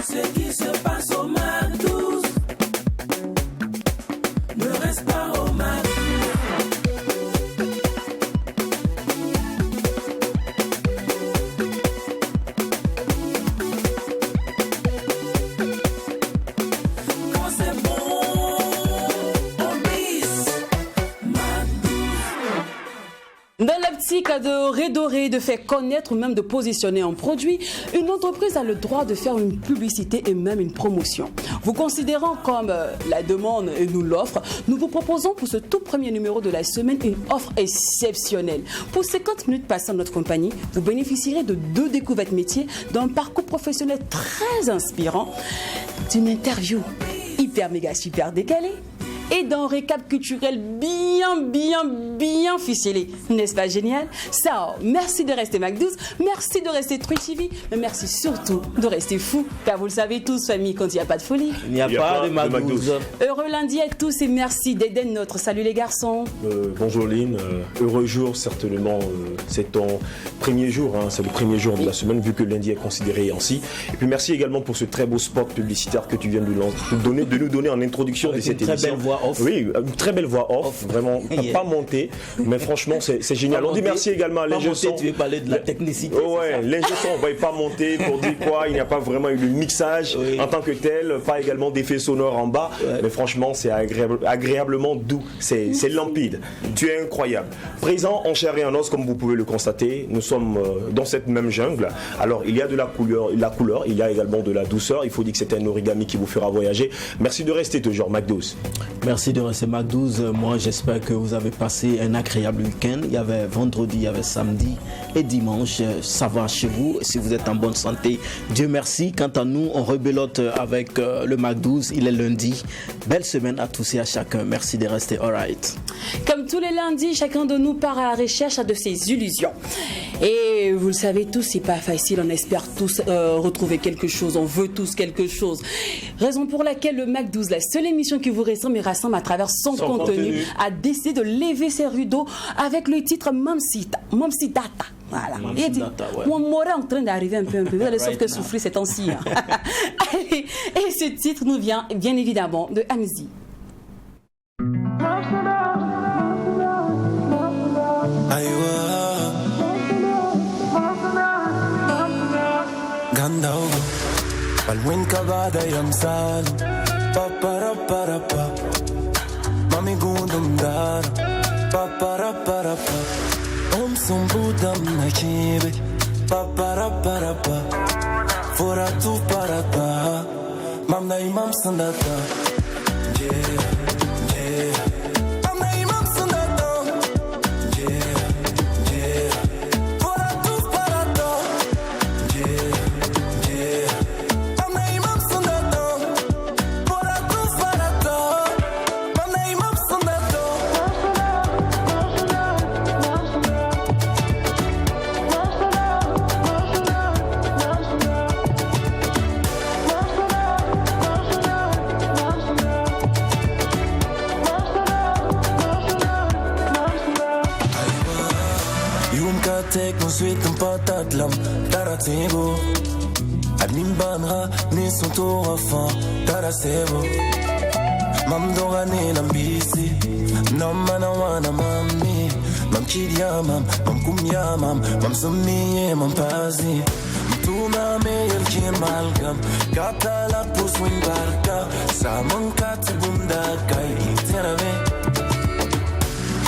Ce qui se passe au MAC12 ne reste pas au MAC. Quand c'est bon, on bise. Dans l'optique de redorer, de faire connaître ou même de positionner un produit, une entreprise a le droit de faire une publicité et même une promotion. Vous considérant comme la demande et nous l'offre, nous vous proposons pour ce tout premier numéro de la semaine une offre exceptionnelle. Pour 50 minutes passées en notre compagnie, vous bénéficierez de 2 découvertes métiers, d'un parcours professionnel très inspirant, d'une interview hyper méga super décalée et d'un récap culturel bien ficelé. N'est-ce pas génial? Ça, merci de rester MAC12, merci de rester Truy TV, mais merci surtout de rester fou, car vous le savez tous, famille, quand il n'y a pas de folie, il n'y a pas de MAC12. Heureux lundi à tous et merci d'Eden notre. Salut les garçons. Bonjour Lynn, heureux jour certainement, c'est ton premier jour, hein, c'est le premier jour de la semaine vu que lundi est considéré ainsi. Et puis merci également pour ce très beau spot publicitaire que tu viens de nous donner en introduction de cette émission. Très belle voix off. Oui, une très belle voix off, vraiment pas montée, mais franchement c'est génial. On dit merci également à l'ingé son. Tu veux parler de la technicité. Ouais, l'ingé son, on va pas monter pour dire quoi, il n'y a pas vraiment eu le mixage en tant que tel, pas également d'effets sonores en bas, mais franchement c'est agréablement doux, c'est limpide. Tu es incroyable. Présent en chair et en os, comme vous pouvez le constater, nous sommes dans cette même jungle. Alors il y a de la couleur, il y a également de la douceur. Il faut dire que c'est un origami qui vous fera voyager. Merci de rester toujours MAC12. Merci de rester MAC12. Moi j'espère que vous avez passé un agréable week-end. Il y avait vendredi, il y avait samedi et dimanche. Ça va chez vous. Si vous êtes en bonne santé, Dieu merci. Quant à nous, on rebelote avec le MAC12. Il est lundi. Belle semaine à tous et à chacun. Merci de rester alright. Comme tous les lundis, chacun de nous part à la recherche de ses illusions. Et vous le savez tous, c'est pas facile. On espère tous retrouver quelque chose. On veut tous quelque chose. Raison pour laquelle le MAC12, la seule émission qui vous ressemble et rassemble à travers son contenu, a décidé de lever ses rideaux avec le titre Mamsita Data. Voilà. Il dit, mon mot est en train d'arriver un peu. Vous allez sauf que souffler ces temps-ci. Hein. Et ce titre nous vient bien évidemment de Amzi. Balwin kabada yamsal papara para pa mami gundum dar papara para pa sumbudam nakibe papara para pa fora tu para pa mam na imam sandata Tek no sweet een patatlam, taratebo. Admin banra, ni son tour afan, tarasebo. Mam dogane nambisi, nam manawana mami. Mam kidia mam kumya mam summiye mam pazi. Tu mame el kimalgam, katala puswin barka. Samon katibunda kai iterave.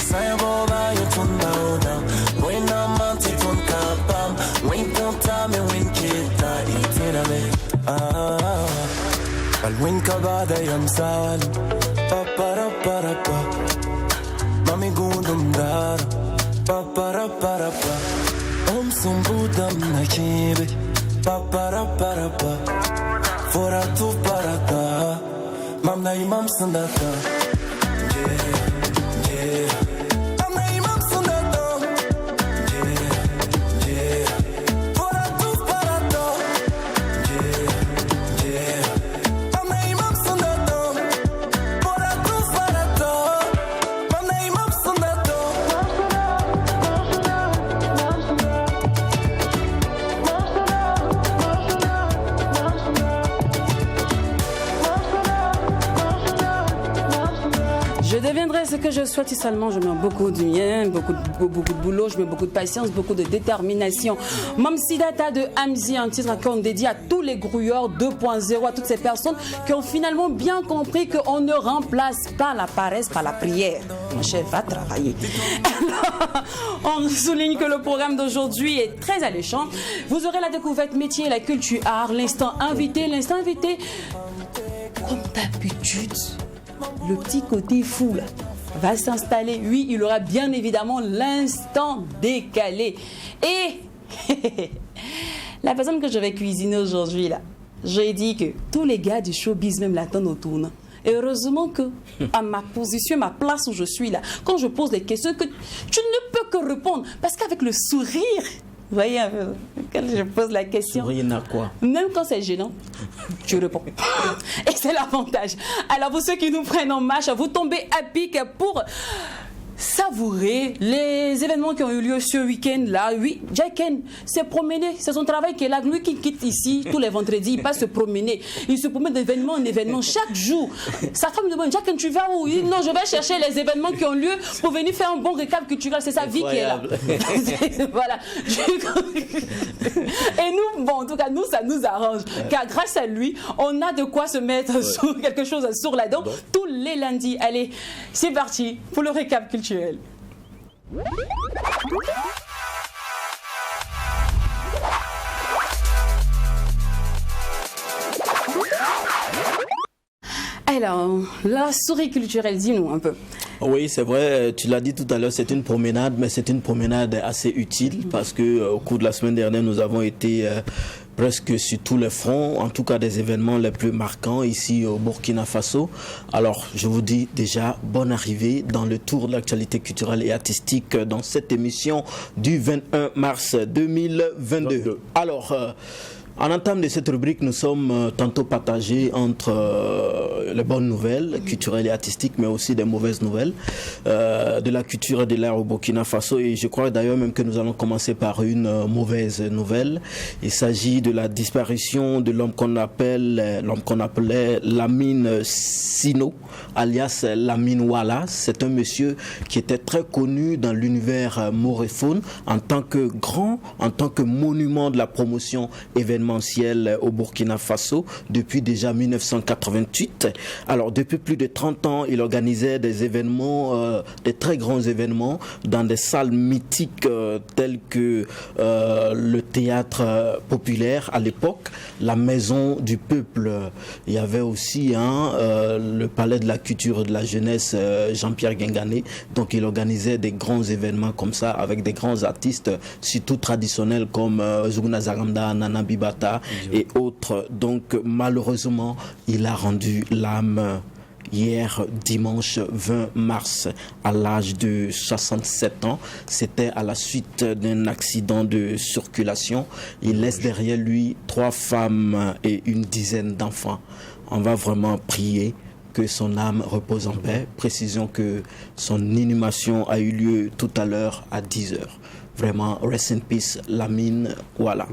Saya boba yotun bauda. When I'm anti ton kapam, when conta me when kita itirame. Al when kabada yamsal, papara para pa. Mami gundum dar, papara para pa. Sumbudam nakibe, papara para pa. Fora tu para ta, mam na imam sandata. ce que je souhaite seulement, je mets beaucoup de mien, beaucoup de boulot, je mets beaucoup de patience, beaucoup de détermination. Mamsidata de Hamzi, un titre qu'on dédie à tous les grouilleurs 2.0, à toutes ces personnes qui ont finalement bien compris qu'on ne remplace pas la paresse par la prière. Mon chef va travailler. Alors, on souligne que le programme d'aujourd'hui est très alléchant. Vous aurez la découverte métier, la culture art, l'instant invité, comme d'habitude. Le petit côté fou là va s'installer. Oui, il aura bien évidemment l'instant décalé. Et la personne que je vais cuisiner aujourd'hui là, j'ai dit que tous les gars du showbiz même l'attendent au tournant. Et heureusement que à ma position, ma place où je suis là, quand je pose des questions, que tu ne peux que répondre. Parce qu'avec le sourire, vous voyez un peu, quand je pose la question, Sourire n'a quoi? Même quand c'est gênant, tu réponds. Et c'est l'avantage. Alors pour ceux qui nous prennent en marche, vous tombez à pic pour savourer les événements qui ont eu lieu ce week-end-là. Oui, Jacken s'est promené. C'est son travail qui est là. Lui qui quitte ici tous les vendredis, il passe se promener. Il se promène d'événement en événement chaque jour. Sa femme me demande, Jacken, tu vas où? Il dit, non, je vais chercher les événements qui ont lieu pour venir faire un bon récap culturel. C'est sa vie qui est là. Voilà. Et nous, bon, en tout cas, nous, ça nous arrange. Car grâce à lui, on a de quoi se mettre sur quelque chose sur la dent tous les lundis. Allez, c'est parti pour le récap culturel. Alors, la souris culturelle, dis-nous un peu. Oui, c'est vrai, tu l'as dit tout à l'heure, c'est une promenade, mais c'est une promenade assez utile parce que au cours de la semaine dernière, nous avons été presque sur tous les fronts, en tout cas des événements les plus marquants ici au Burkina Faso. Alors, je vous dis déjà bonne arrivée dans le tour de l'actualité culturelle et artistique dans cette émission du 21 mars 2022. Alors, en entame de cette rubrique, nous sommes tantôt partagés entre les bonnes nouvelles culturelles et artistiques, mais aussi des mauvaises nouvelles de la culture et de l'art au Burkina Faso. Et je crois d'ailleurs même que nous allons commencer par une mauvaise nouvelle. Il s'agit de la disparition de l'homme qu'on appelait Lamine Sino, alias Lamine Wala. C'est un monsieur qui était très connu dans l'univers mauréphone en tant que monument de la promotion événementielle au Burkina Faso depuis déjà 1988. Alors depuis plus de 30 ans, il organisait des événements, des très grands événements dans des salles mythiques telles que le théâtre populaire à l'époque, la maison du peuple. Il y avait aussi le palais de la culture et de la jeunesse Jean-Pierre Guingané. Donc il organisait des grands événements comme ça avec des grands artistes, surtout traditionnels comme Zuguna Zaramda, Nana Bibata et autres. Donc malheureusement, il a rendu l'âme hier dimanche 20 mars à l'âge de 67 ans. C'était à la suite d'un accident de circulation. Il laisse derrière lui 3 femmes et une dizaine d'enfants. On va vraiment prier que son âme repose en paix. Précisons que son inhumation a eu lieu tout à l'heure à 10h. Vraiment, rest in peace, Lamine Wala.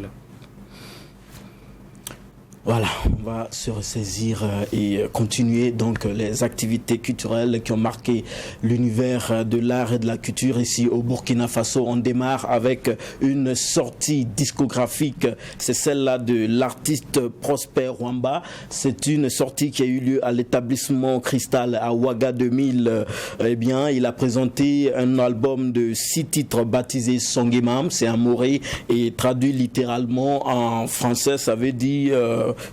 Voilà, on va se ressaisir et continuer donc les activités culturelles qui ont marqué l'univers de l'art et de la culture ici au Burkina Faso. On démarre avec une sortie discographique, c'est celle-là de l'artiste Prosper Wamba. C'est une sortie qui a eu lieu à l'établissement Cristal à Ouaga 2000. Eh bien, il a présenté un album de 6 titres baptisé Songimam, c'est un moré et traduit littéralement en français, ça veut dire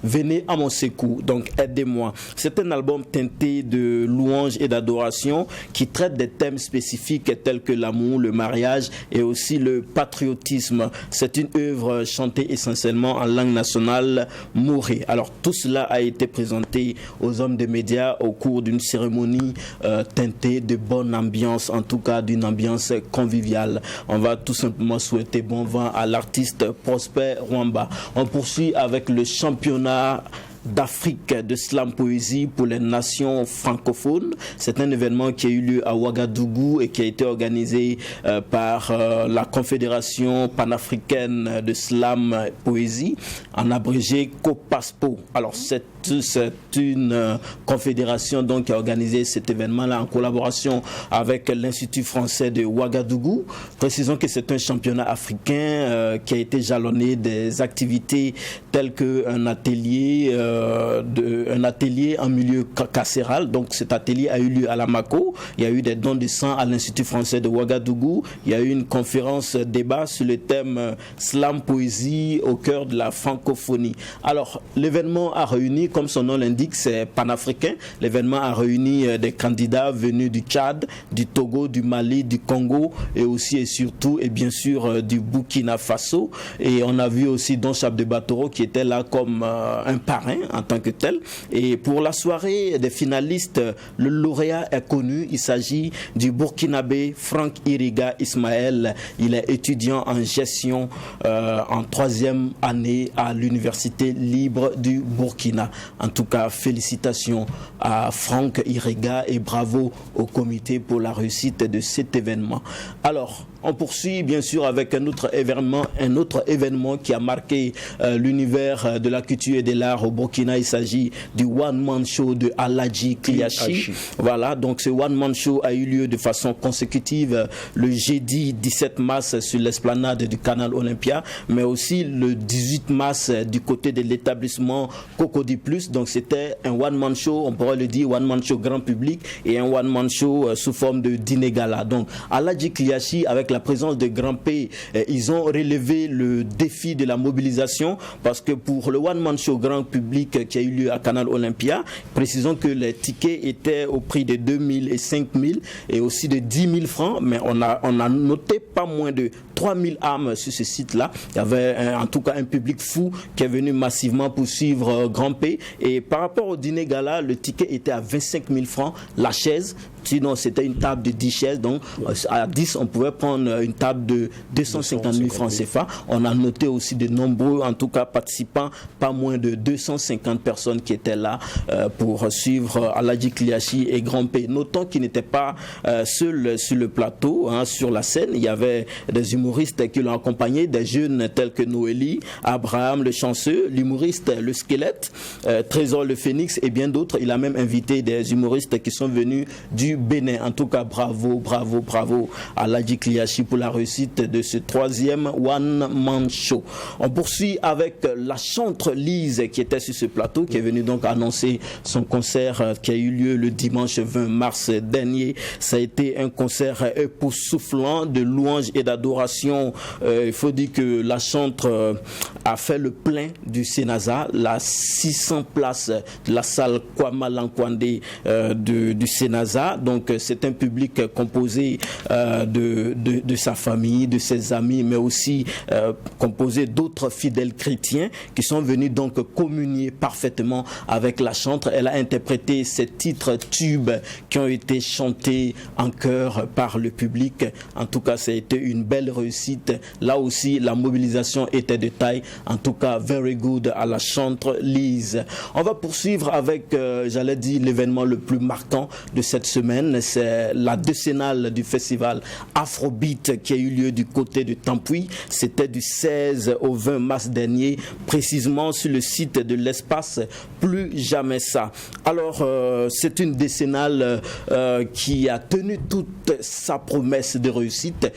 venez à mon secours, donc aidez-moi. C'est un album teinté de louanges et d'adoration qui traite des thèmes spécifiques tels que l'amour, le mariage et aussi le patriotisme. C'est une œuvre chantée essentiellement en langue nationale moré. Alors tout cela a été présenté aux hommes des médias au cours d'une cérémonie teintée de bonne ambiance, en tout cas d'une ambiance conviviale. On va tout simplement souhaiter bon vent à l'artiste Prosper Wamba. On poursuit avec le championnat d'Afrique de slam poésie pour les nations francophones. C'est un événement qui a eu lieu à Ouagadougou et qui a été organisé par la Confédération panafricaine de slam poésie, en abrégé COPASPO. Alors c'est une confédération donc qui a organisé cet événement-là en collaboration avec l'Institut français de Ouagadougou. Précisons que c'est un championnat africain qui a été jalonné des activités telles qu'un atelier en milieu carcéral. Donc cet atelier a eu lieu à Lamako. Il y a eu des dons de sang à l'Institut français de Ouagadougou. Il y a eu une conférence débat sur le thème slam poésie au cœur de la francophonie. Alors l'événement a réuni, comme son nom l'indique, c'est panafricain. L'événement a réuni des candidats venus du Tchad, du Togo, du Mali, du Congo et aussi et surtout et bien sûr du Burkina Faso. Et on a vu aussi Don Chab de Batoro qui était là comme un parrain en tant que tel. Et pour la soirée des finalistes, le lauréat est connu. Il s'agit du Burkinabé Franck Iriga Ismaël. Il est étudiant en gestion en 3e année à l'Université libre du Burkina. En tout cas, félicitations à Franck Iriga et bravo au comité pour la réussite de cet événement. Alors, on poursuit bien sûr avec un autre événement qui a marqué l'univers de la culture et de l'art au Burkina. Il s'agit du One Man Show de Aladji Kliachi. Voilà, donc ce One Man Show a eu lieu de façon consécutive le jeudi 17 mars sur l'esplanade du Canal Olympia, mais aussi le 18 mars du côté de l'établissement Cocody Plus. Donc c'était un One Man Show, on pourrait le dire One Man Show grand public et un One Man Show sous forme de dîner gala. Donc Aladji Kliachi avec la présence de Grand P, ils ont relevé le défi de la mobilisation parce que pour le One Man Show grand public qui a eu lieu à Canal Olympia, précisons que les tickets étaient au prix de 2 000 et 5 000 et aussi de 10 000 francs, mais on a noté pas moins de 3 000 âmes sur ce site-là. Il y avait en tout cas un public fou qui est venu massivement pour suivre Grand P. Et par rapport au dîner gala, le ticket était à 25 000 francs la chaise. Sinon, c'était une table de 10 chaises. Donc, à 10, on pouvait prendre une table de 250 000 francs CFA. On a noté aussi de nombreux, en tout cas, participants, pas moins de 250 personnes qui étaient là pour suivre Aladji Kliachi et Grand P. Notons qu'ils n'étaient pas seuls sur le plateau, sur la scène. Il y avait des humoristes qui l'ont accompagné, des jeunes tels que Noélie, Abraham le Chanceux, l'humoriste Le Squelette, Trésor le Phénix et bien d'autres. Il a même invité des humoristes qui sont venus du Bénin. En tout cas, bravo à Aladji Kliachi pour la réussite de ce 3e One Man Show. On poursuit avec la chantre Lise qui était sur ce plateau, qui est venue donc annoncer son concert qui a eu lieu le dimanche 20 mars dernier. Ça a été un concert époustouflant de louanges et d'adoration. Il faut dire que la chantre a fait le plein du Sénasa, la 600 places de la salle Kwama Lankwande du Sénasa. Donc c'est un public composé de sa famille, de ses amis, mais aussi composé d'autres fidèles chrétiens qui sont venus donc communier parfaitement avec la chantre. Elle a interprété ces titres tubes qui ont été chantés en chœur par le public. En tout cas, ça a été une belle réussite. Là aussi, la mobilisation était de taille. En tout cas, very good à la chantre Lise. On va poursuivre avec, j'allais dire, l'événement le plus marquant de cette semaine. C'est la décennale du festival Afrobeat qui a eu lieu du côté de Tampuy. C'était du 16 au 20 mars dernier, précisément sur le site de l'espace Plus Jamais Ça. Alors, c'est une décennale qui a tenu toute sa promesse de réussite.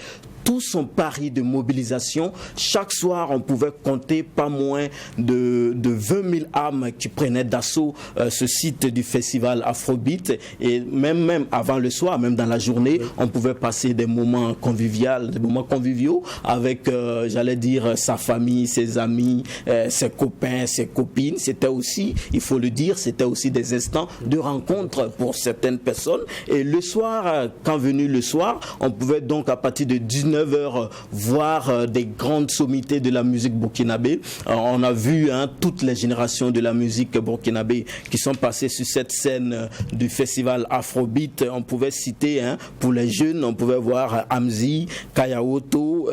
Tout son pari de mobilisation. Chaque soir, on pouvait compter pas moins de 20 000 âmes qui prenaient d'assaut ce site du festival Afrobeat. Et même avant le soir, même dans la journée, on pouvait passer des moments conviviaux avec, j'allais dire, sa famille, ses amis, ses copains, ses copines. C'était aussi, il faut le dire, c'était aussi des instants de rencontre pour certaines personnes. Et le soir, quand venu le soir, on pouvait donc à partir de 19 19h, voir des grandes sommités de la musique burkinabé. On a vu toutes les générations de la musique burkinabé qui sont passées sur cette scène du festival Afrobeat. On pouvait citer, pour les jeunes, on pouvait voir Amzi, Kayaoto,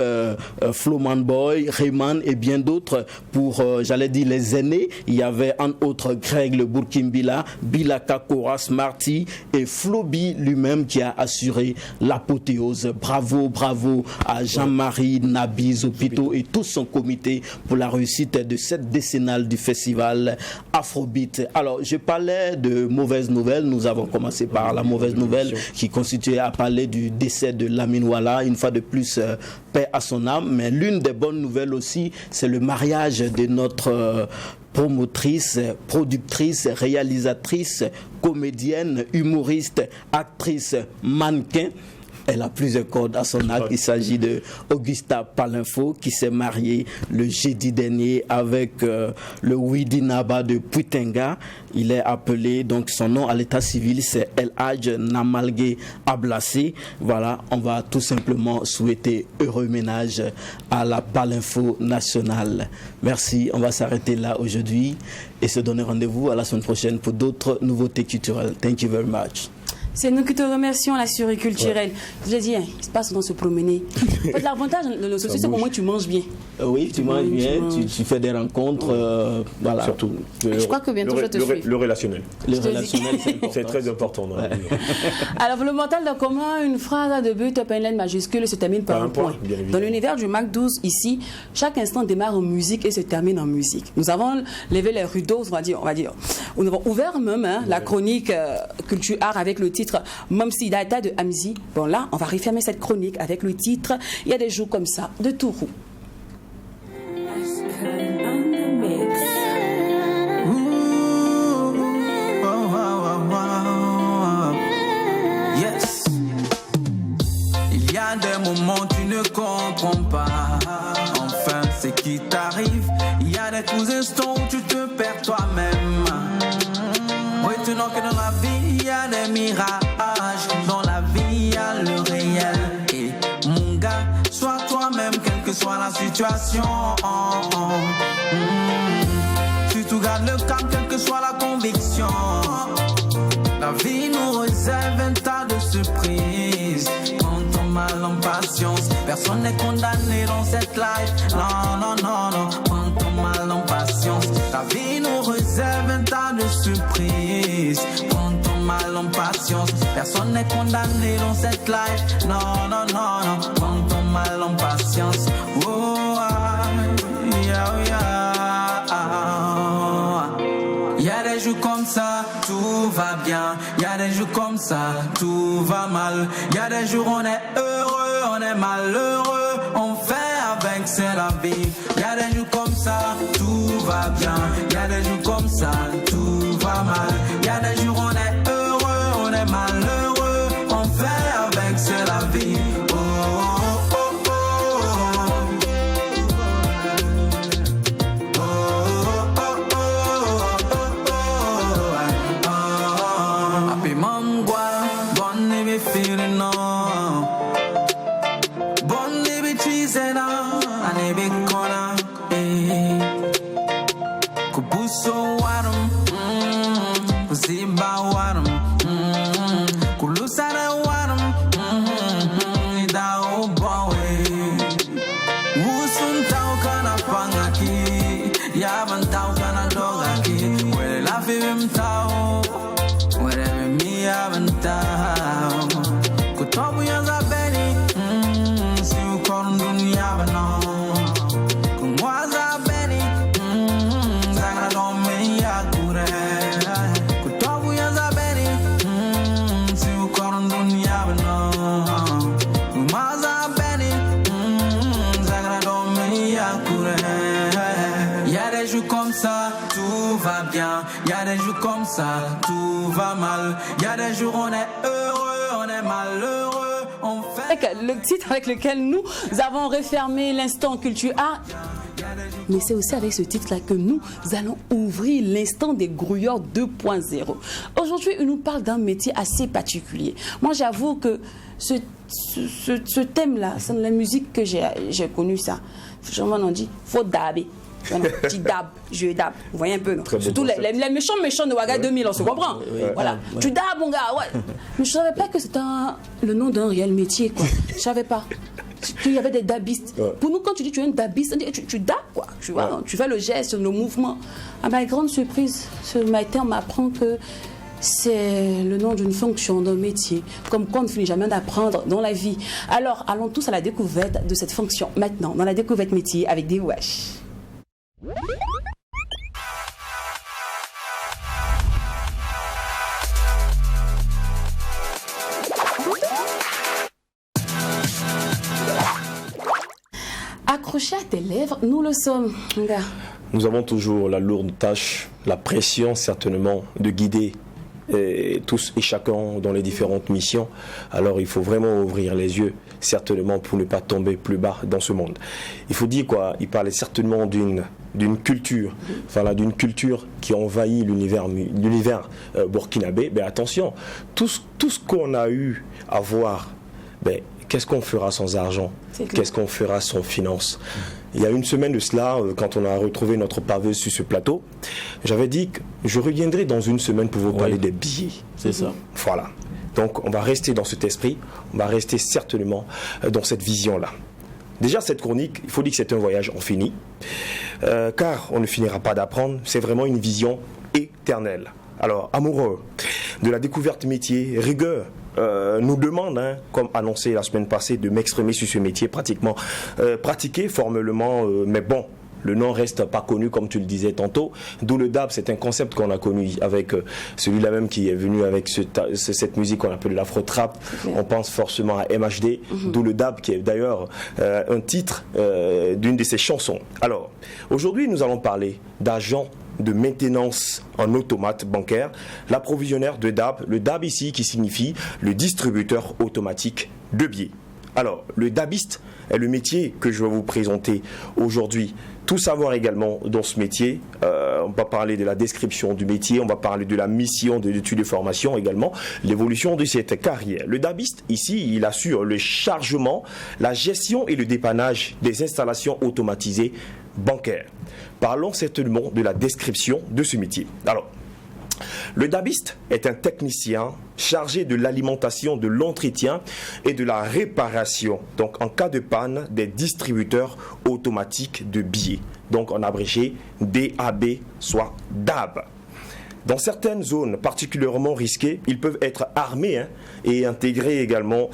Flowman Boy, Rayman et bien d'autres. Pour, j'allais dire, les aînés, il y avait en autre Greg le Burkimbila, Bilaka Kora Smarty et Floby lui-même qui a assuré l'apothéose. Bravo, bravo à Jean-Marie, Nabi, Zopito et tout son comité pour la réussite de cette décennale du festival Afrobeat. Alors, je parlais de mauvaises nouvelles. Nous avons commencé par la mauvaise nouvelle qui constituait à parler du décès de Lamine Ouattara. Une fois de plus, paix à son âme. Mais l'une des bonnes nouvelles aussi, c'est le mariage de notre promotrice, productrice, réalisatrice, comédienne, humoriste, actrice, mannequin. Elle a plusieurs cordes à son arc. Il s'agit de Augusta Palinfo qui s'est mariée le jeudi dernier avec le Widi Naba de Puitenga. Il est appelé, donc son nom à l'état civil, c'est El Hadj Namalgué Ablassé. Voilà, on va tout simplement souhaiter heureux ménage à la Palinfo nationale. Merci, on va s'arrêter là aujourd'hui et se donner rendez-vous à la semaine prochaine pour d'autres nouveautés culturelles. Thank you very much. C'est nous qui te remercions, la Syrie culturelle. Je l'ai dit, il se passe dans se promener. En fait, l'avantage de nos sociétés, c'est qu'au moins tu manges bien. Oui, tu manges bien, tu fais des rencontres. Voilà. Surtout. Je crois que bientôt je te suis. Le relationnel. Le relationnel, c'est très important. Dans la vie. Alors, pour le mental de commun, une phrase de but, une lettre majuscule se termine par un point. Dans l'univers du Mac 12, ici, chaque instant démarre en musique et se termine en musique. Nous avons levé les rideaux, on va dire. Nous avons ouvert même la chronique Culture Art avec le titre Mamsi Data de Amzi. Bon là, on va refermer cette chronique avec le titre Il y a des jours comme ça de Tourou. Yes. Il y a des moments tu ne comprends pas enfin ce qui t'arrive. Il y a des coups instants où tu te perds toi-même. Retenons que dans la vie il y a des mirages. Dans la vie il y a le réel. Et mon gars, sois toi-même quelle que soit la situation. Surtout garde le calme quelle que soit la conviction. La vie nous réserve un tas de surprises. Quand on mal en patience, personne n'est condamné dans cette life. Non, non, non, non. Quand on mal en patience, la vie nous réserve un tas de surprises. Quand on mal en patience, personne n'est condamné dans cette life. Non, non, non, non. Quand on mal en patience, oh, yeah, yeah. Y a des jours comme ça, tout va bien. Y a des jours comme ça, tout va mal. Y a des jours on est heureux, on est malheureux. On fait avec, c'est la vie. Y a des jours comme ça, tout va bien. Y a des jours comme ça, tout va mal. Y a des jours on est heureux, on est malheureux. On fait avec, c'est la vie. Oh, oh, oh, feeling on Bonne baby cheese and on baby corner Kubuso warum Kuziba warum Kulusara warum Idao bawe Wusun tau kana pangaki Yaban tau kana dogaki Wele la fibim tau Wele mi yaban tau Kutobu yaza beni Si ukon dunia bano Kumwaza beni Zagna dome ya kure Kutobu yaza beni Si ukon dunia bano Kumwaza beni Zagna dome ya kure Y'a des jours comme ça, tout va bien. Y'a des jours comme ça, tout va mal. Y'a des jours on est heureux, on est malheureux. On fait le titre avec lequel nous avons refermé l'instant Culture Art Mais c'est aussi avec ce titre-là que nous allons ouvrir l'instant des grouilleurs 2.0. Aujourd'hui, il nous parle d'un métier assez particulier. Moi, j'avoue que ce thème-là, c'est la musique que j'ai connue ça. Genre, on dit, faut daber. Petit dab, je dab. Vous voyez un peu, non? Surtout les méchants de Ouaga 2000, on se comprend. Voilà. Tu dab, mon gars, ouais. Mais je ne savais pas que c'était le nom d'un réel métier, quoi. Je ne savais pas qu'il y avait des dabistes. Pour nous, quand tu dis que tu es un dabiste, tu dabs, quoi. Tu vois, tu fais le geste, le mouvement. À ma grande surprise, ce matin m'apprend que c'est le nom d'une fonction, d'un métier, comme quoi on ne finit jamais d'apprendre dans la vie. Alors, allons tous à la découverte de cette fonction. Maintenant, dans la découverte métier avec des wesh. Accroché à tes lèvres, nous le sommes, gars. Nous avons toujours la lourde tâche, la pression certainement de guider tous et chacun dans les différentes missions. Alors il faut vraiment ouvrir les yeux certainement pour ne pas tomber plus bas dans ce monde. Il faut dire quoi, il parlait certainement d'une culture, voilà, d'une culture qui envahit l'univers burkinabé. Mais attention, tout ce qu'on a eu à voir, qu'est-ce qu'on fera sans argent? Qu'est-ce qu'on fera sans finance? Il y a une semaine de cela, quand on a retrouvé notre paveuse sur ce plateau, j'avais dit que je reviendrai dans une semaine pour vous parler des billets. C'est ça. Voilà. Donc on va rester dans cet esprit, on va rester certainement dans cette vision-là. Déjà cette chronique, il faut dire que c'est un voyage infini, car on ne finira pas d'apprendre, c'est vraiment une vision éternelle. Alors, amoureux de la découverte métier, rigueur, nous demande, comme annoncé la semaine passée, de m'exprimer sur ce métier pratiquement pratiqué formellement, mais bon, le nom reste pas connu comme tu le disais tantôt. D'où le dab, c'est un concept qu'on a connu avec celui-là même qui est venu avec cette musique qu'on appelle l'afro-trap. On pense forcément à MHD, d'où le dab qui est d'ailleurs un titre d'une de ses chansons. Alors, aujourd'hui nous allons parler d'agents de maintenance en automate bancaire, l'approvisionnaire de DAB, le DAB ici qui signifie le distributeur automatique de billets. Alors, le DABiste est le métier que je vais vous présenter aujourd'hui. Tout savoir également dans ce métier, on va parler de la description du métier, on va parler de la mission de l'étude de formation également, l'évolution de cette carrière. Le DABiste, ici, il assure le chargement, la gestion et le dépannage des installations automatisées bancaires. Parlons certainement de la description de ce métier. Alors, le DABiste est un technicien chargé de l'alimentation, de l'entretien et de la réparation, donc en cas de panne, des distributeurs automatiques de billets, donc en abrégé DAB, soit DAB. Dans certaines zones particulièrement risquées, ils peuvent être armés et intégrer également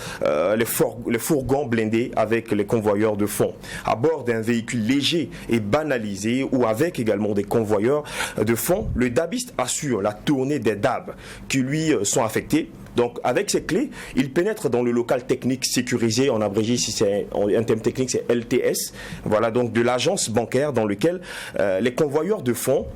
les fourgons blindés avec les convoyeurs de fonds. À bord d'un véhicule léger et banalisé ou avec également des convoyeurs de fonds, le DABiste assure la tournée des DAB qui lui sont affectés. Donc avec ces clés, il pénètre dans le local technique sécurisé, en abrégé si c'est un terme technique c'est LTS, voilà, donc de l'agence bancaire dans lequel les convoyeurs de fonds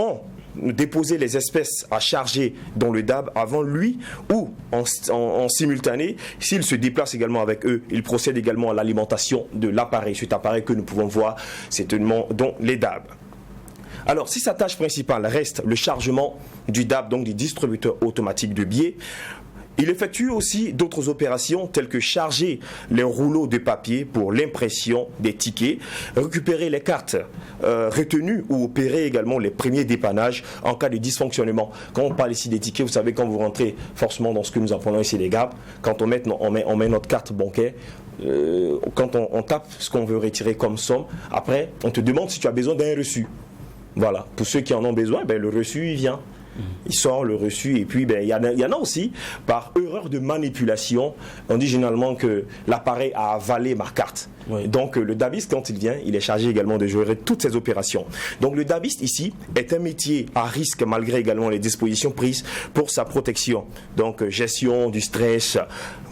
ont déposer les espèces à charger dans le DAB avant lui ou en simultané. S'il se déplace également avec eux, il procède également à l'alimentation de l'appareil, cet appareil que nous pouvons voir certainement dans les DAB. Alors, si sa tâche principale reste le chargement du DAB, donc du distributeur automatique de billets, il effectue aussi d'autres opérations telles que charger les rouleaux de papier pour l'impression des tickets, récupérer les cartes retenues ou opérer également les premiers dépannages en cas de dysfonctionnement. Quand on parle ici des tickets, vous savez, quand vous rentrez forcément dans ce que nous appelons ici les GAB, quand on met notre carte bancaire, quand on tape ce qu'on veut retirer comme somme, après on te demande si tu as besoin d'un reçu. Voilà, pour ceux qui en ont besoin, le reçu il vient. Il sort le reçu et puis il y en a aussi par erreur de manipulation. On dit généralement que l'appareil a avalé ma carte. Oui. Donc le DABiste, quand il vient, il est chargé également de gérer toutes ces opérations. Donc le DABiste ici est un métier à risque malgré également les dispositions prises pour sa protection. Donc gestion du stress,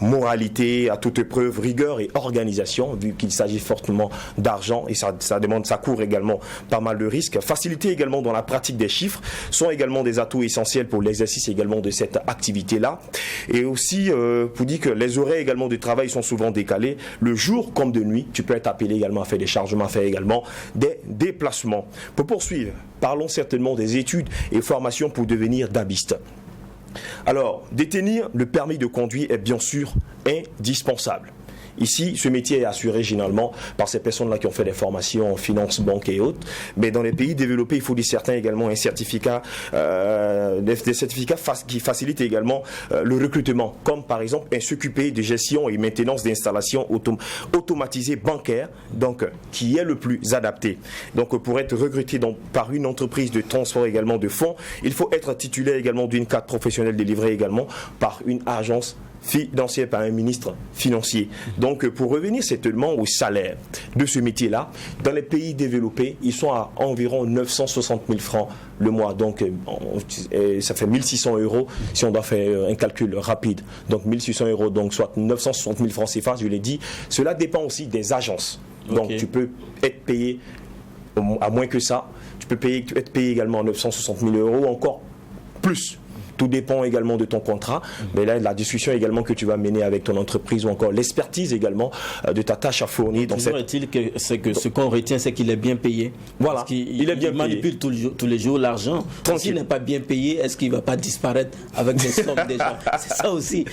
moralité à toute épreuve, rigueur et organisation, vu qu'il s'agit fortement d'argent et ça court également pas mal de risques. Facilité également dans la pratique des chiffres sont également des atouts essentiels pour l'exercice également de cette activité-là. Et aussi, pour dire que les horaires également de travail sont souvent décalés, le jour comme de nuit, nuit, tu peux être appelé également à faire des chargements, à faire également des déplacements. Pour poursuivre, parlons certainement des études et formations pour devenir dabiste. Alors, détenir le permis de conduire est bien sûr indispensable. Ici, ce métier est assuré généralement par ces personnes-là qui ont fait des formations en finance, banque et autres. Mais dans les pays développés, il faut dire certains également un certificat, des certificats qui facilitent également le recrutement, comme par exemple un s'occuper de gestion et maintenance d'installations automatisées bancaires, donc qui est le plus adapté. Donc pour être recruté par une entreprise de transport également de fonds, il faut être titulaire également d'une carte professionnelle délivrée également par une agence financière, par un ministre financier. Donc pour revenir certainement au salaire de ce métier-là, dans les pays développés, ils sont à environ 960 000 francs le mois. Donc ça fait 1600 euros si on doit faire un calcul rapide. Donc 1600 euros, donc soit 960 000 francs CFA, je l'ai dit. Cela dépend aussi des agences. Donc tu peux être payé à moins que ça. Tu peux être payé également à 960 000 euros, encore plus. Tout dépend également de ton contrat, mais là, la discussion également que tu vas mener avec ton entreprise ou encore l'expertise également de ta tâche à fournir. Donc, est-il que ce qu'on retient, c'est qu'il est bien payé? Voilà, parce qu'il est bien manipule payé. Tous les jours l'argent. S'il n'est pas bien payé, est-ce qu'il ne va pas disparaître avec des sommes déjà? C'est ça aussi.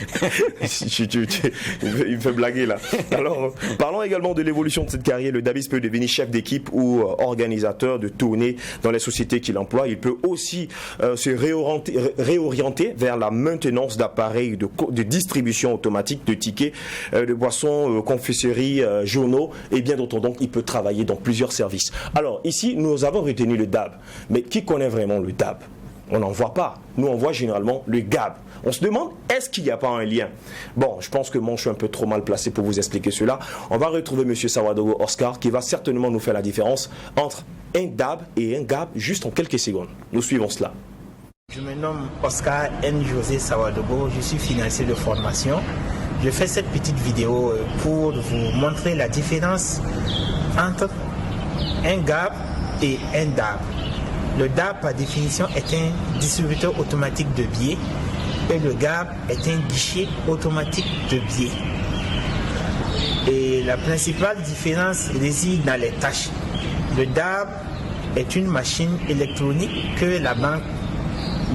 Il me fait blaguer là. Alors, parlons également de l'évolution de cette carrière. Le dabiste peut devenir chef d'équipe ou organisateur de tournées dans les sociétés qu'il emploie. Il peut aussi se réorienter vers la maintenance d'appareils de distribution automatique de tickets, de boissons, confiseries, journaux et bien d'autres. Donc, il peut travailler dans plusieurs services. Alors, ici, nous avons retenu le DAB. Mais qui connaît vraiment le DAB? On n'en voit pas. Nous, on voit généralement le GAB. On se demande, est-ce qu'il n'y a pas un lien? Bon, je pense que moi, je suis un peu trop mal placé pour vous expliquer cela. On va retrouver M. Sawadogo Oscar qui va certainement nous faire la différence entre un DAB et un GAB juste en quelques secondes. Nous suivons cela. Je me nomme Oscar N. José Sawadogo, je suis financier de formation. Je fais cette petite vidéo pour vous montrer la différence entre un GAB et un DAB. Le DAB, par définition, est un distributeur automatique de billets et le GAB est un guichet automatique de billets. Et la principale différence réside dans les tâches. Le DAB est une machine électronique que la banque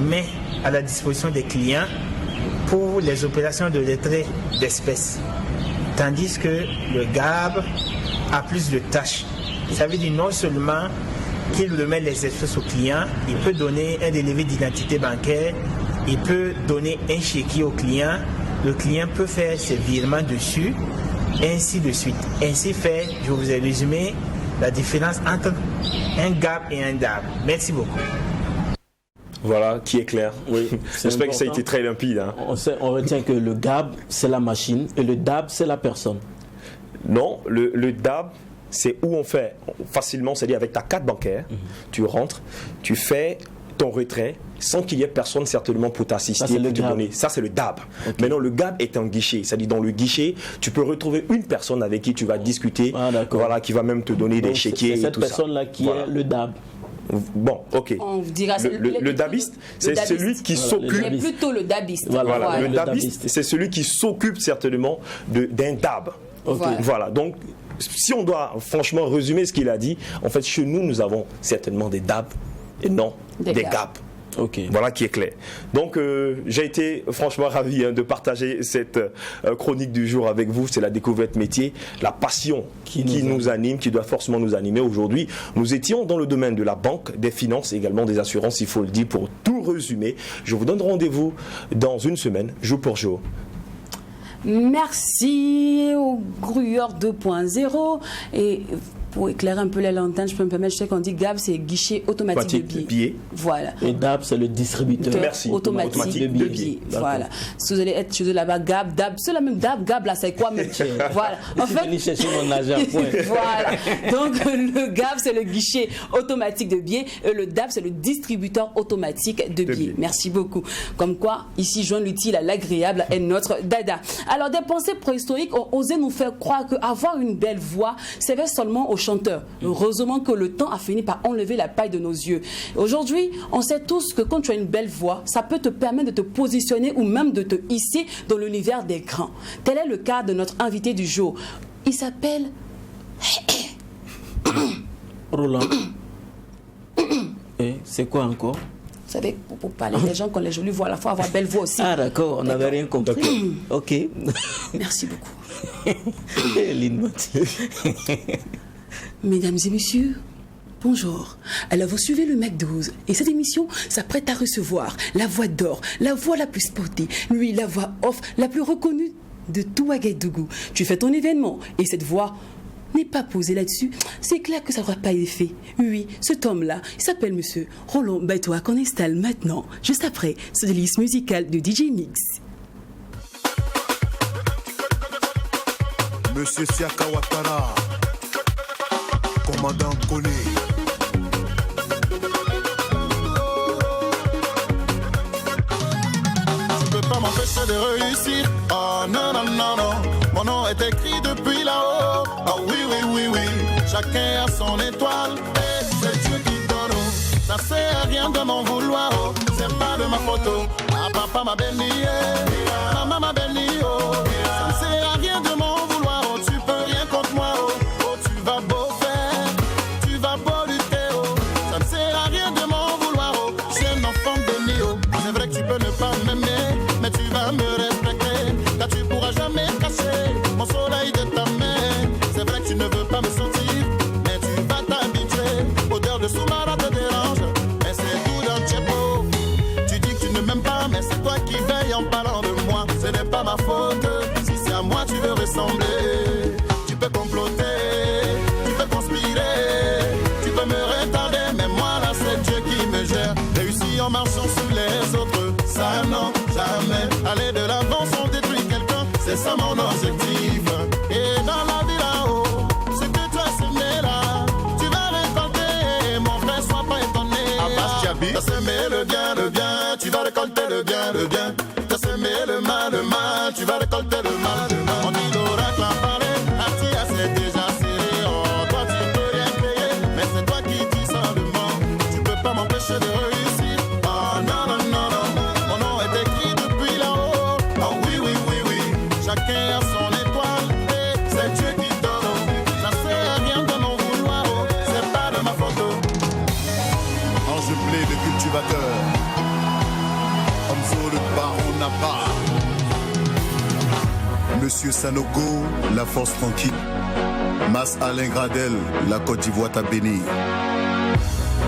met à la disposition des clients pour les opérations de retrait d'espèces. Tandis que le GAB a plus de tâches. Ça veut dire non seulement qu'il remet les espèces au client, il peut donner un délivré d'identité bancaire, il peut donner un chéquier au client, le client peut faire ses virements dessus, ainsi de suite. Ainsi fait, je vous ai résumé la différence entre un GAB et un DAB. Merci beaucoup. Voilà, qui est clair. Oui, j'espère que ça a été très limpide. Hein. On retient que le GAB, c'est la machine et le DAB, c'est la personne. Non, le DAB, c'est où on fait facilement, c'est-à-dire avec ta carte bancaire, tu rentres, tu fais ton retrait sans qu'il y ait personne certainement pour t'assister, pour te donner. Ça, c'est le DAB. Okay. Maintenant, le GAB est un guichet. C'est-à-dire, dans le guichet, tu peux retrouver une personne avec qui tu vas discuter, voilà, qui va même te donner des chéquiers. C'est cette personne-là qui est le DAB. Bon, ok. On dira le dabiste, c'est celui qui s'occupe. C'est plutôt le dabiste. Voilà. Le dabiste, c'est celui qui s'occupe certainement d'un DAB. Okay. Voilà. Donc, si on doit franchement résumer ce qu'il a dit, en fait, chez nous, nous avons certainement des DAB et non des GAB. Okay. Voilà qui est clair. Donc j'ai été franchement ravi de partager cette chronique du jour avec vous. C'est la découverte métier, la passion qui nous anime, qui doit forcément nous animer. Aujourd'hui, nous étions dans le domaine de la banque, des finances et également des assurances, il faut le dire. Pour tout résumer, je vous donne rendez-vous dans une semaine, jour pour jour. Merci au Grueur 2.0 et pour éclairer un peu les lanternes, je peux me permettre, je sais qu'on dit GAB, c'est guichet automatique de billets. Voilà. Et DAB, c'est le distributeur automatique de billets. Voilà. Si vous allez être chez eux là-bas, GAB, DAB, c'est la même DAB, GAB là, c'est quoi même? Voilà. En fait, je vais chercher mon argent. Voilà. Donc le GAB, c'est le guichet automatique de billets et le DAB, c'est le distributeur automatique de billets. Merci beaucoup. Comme quoi, ici, joindre l'utile à l'agréable est notre dada. Alors, des pensées préhistoriques ont osé nous faire croire qu'avoir une belle voix, c'est seulement aux chanteurs. Heureusement que le temps a fini par enlever la paille de nos yeux. Aujourd'hui, on sait tous que quand tu as une belle voix, ça peut te permettre de te positionner ou même de te hisser dans l'univers des grands. Tel est le cas de notre invité du jour. Il s'appelle Roland. Et c'est quoi encore? Vous savez, pour parler des gens qui ont les jolies voix, à la fois avoir belle voix aussi. Ah d'accord, on n'avait rien compris. Ok. Merci beaucoup. Lynn Mathieu. Mesdames et messieurs, bonjour. Alors vous suivez le Mac12 et cette émission s'apprête à recevoir la voix d'or, la voix la plus spotée, lui la voix off la plus reconnue de tout Ouagadougou. Tu fais ton événement et cette voix n'est pas posée là-dessus. C'est clair que ça n'aura pas été fait. Oui, cet homme-là, il s'appelle Monsieur Roland Baitois qu'on installe maintenant, juste après ce délice musical de DJ Mix. Monsieur Siaka Ouattara, commandant Kone. Tu peux pas m'empêcher de réussir. Oh non, non, non, non. Mon nom est écrit depuis là-haut. Oh oui, oui, oui, oui. Chacun a son étoile. Et c'est Dieu qui donne. Ça sert à rien de m'en vouloir. Oh. C'est pas de ma photo. Ah, papa m'a béni. Maman m'a béni. Oh. Ça ne sert à rien de m'en vouloir. Oh. Tu peux rien contre moi. Oh. Oh, tu vas beau faire. Tu vas beau lutter. Oh. Ça ne sert à rien de m'en vouloir. Oh. Je suis un enfant béni. Oh. C'est vrai que tu peux ne pas m'aimer, mais tu vas me respecter. Car tu pourras jamais cacher mon soleil de ta main. C'est vrai que tu ne veux pas me sentir, mais tu vas t'habituer. Odeur de Soumara te dérange, mais c'est tout dans Tchepo. Tu dis que tu ne m'aimes pas, mais c'est toi qui veilles en parlant de moi. Ce n'est pas ma faute, si c'est à moi tu veux ressembler. Tu peux comploter, tu peux conspirer, tu peux me retarder, mais moi là c'est Dieu qui me gère. Réussi en marchant sur les autres, ça non, jamais. Aller de l'avant sans détruire quelqu'un, c'est ça mon objectif. Et dans la vie là-haut, ce que tu as semé là, tu vas récolter. Mon frère, sois pas étonné. T'as semé le bien, tu vas récolter le bien. T'as semé le mal, tu vas récolter le mal. On dit l'oracle a parlé, Atia c'est déjà serré. Oh, toi tu peux rien payer, mais c'est toi qui dis seulement. Tu peux pas m'empêcher de réussir. Oh non, non, non, non. Mon nom est écrit depuis là-haut. Oh oui, oui, oui, oui. Chacun a son étoile et c'est Dieu qui donne. Ça sert à rien de m'en vouloir. Oh. C'est pas de ma photo. Ange blé de cultivateur. Hamzo le baron Napa. Monsieur Sanogo, la force tranquille. Mas Alain Gradel, la Côte d'Ivoire t'a béni.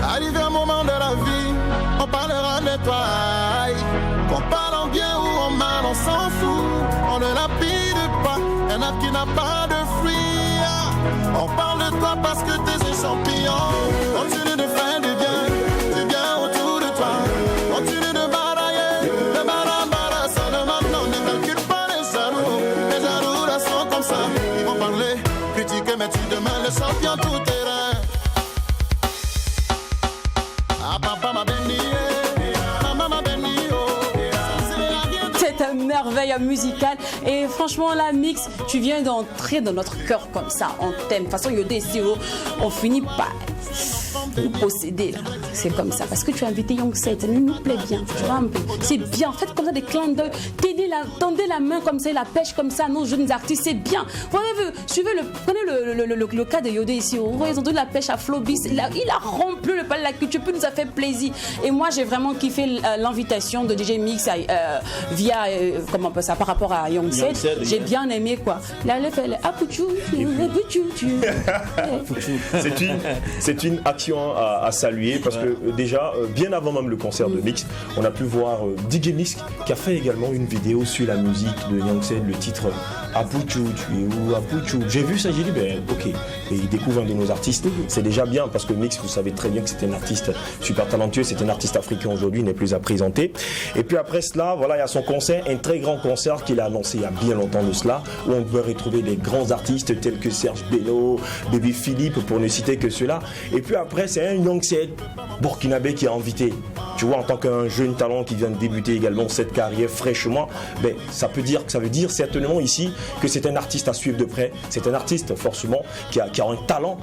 Arrivé un moment de la vie, on parlera de toi. Qu'on parle en bien ou en mal, on s'en fout. On ne lapide pas, y'en a qui n'a pas de fruits. On parle de toi parce que t'es un champion. Continue de faire du bien autour de toi. Continue de barailler, de barabara, ça ne maintenant ne calcule pas les jaloux. Les jaloux là sont comme ça, ils vont parler, critiquer, mais tu demeures le champion tout terrain. Ah, papa m'a béni, maman m'a béni, C'est un merveille musical et franchement la Mix, tu viens d'entrer dans notre cœur comme ça, on t'aime. De toute façon, Yodé Siro, on finit par nous posséder là. C'est comme ça parce que tu as invité Young Set, il nous plaît bien, tu vois un peu. C'est bien, faites comme ça des clins d'œil, tendez la main comme ça, la pêche comme ça à nos jeunes artistes, c'est bien. Prenez le cas de Yodé Siro, ils ont donné la pêche à Flobis, il a rempli le palais de la culture, puis nous a fait plaisir. Et moi j'ai vraiment kiffé l'invitation de DJ Mix via comment on peut ça par rapport à Young Set. J'ai bien aimé quoi. Là elle fait c'est une action à saluer parce que déjà bien avant même le concert de Mix, on a pu voir DJ Mix qui a fait également une vidéo sur la musique de Young Set, le titre Apuchou, tu es où Apuchou. J'ai vu ça, j'ai dit ben ok, et il découvre un de nos artistes, c'est déjà bien parce que Mix, vous savez très bien que c'est un artiste super talentueux, c'est un artiste africain aujourd'hui, il n'est plus à présenter. Et puis après cela, voilà, il y a son concert, un très grand concert qu'il a annoncé il y a bien longtemps de cela, où on peut retrouver des grands artistes tels que Serge Bello, Baby Philippe, pour ne citer que ceux-là. Et puis après, c'est un Young Set burkinabé qui est invité. Tu vois, en tant qu'un jeune talent qui vient de débuter également cette carrière fraîchement, ben, ça veut dire certainement ici que c'est un artiste à suivre de près. C'est un artiste forcément qui a un talent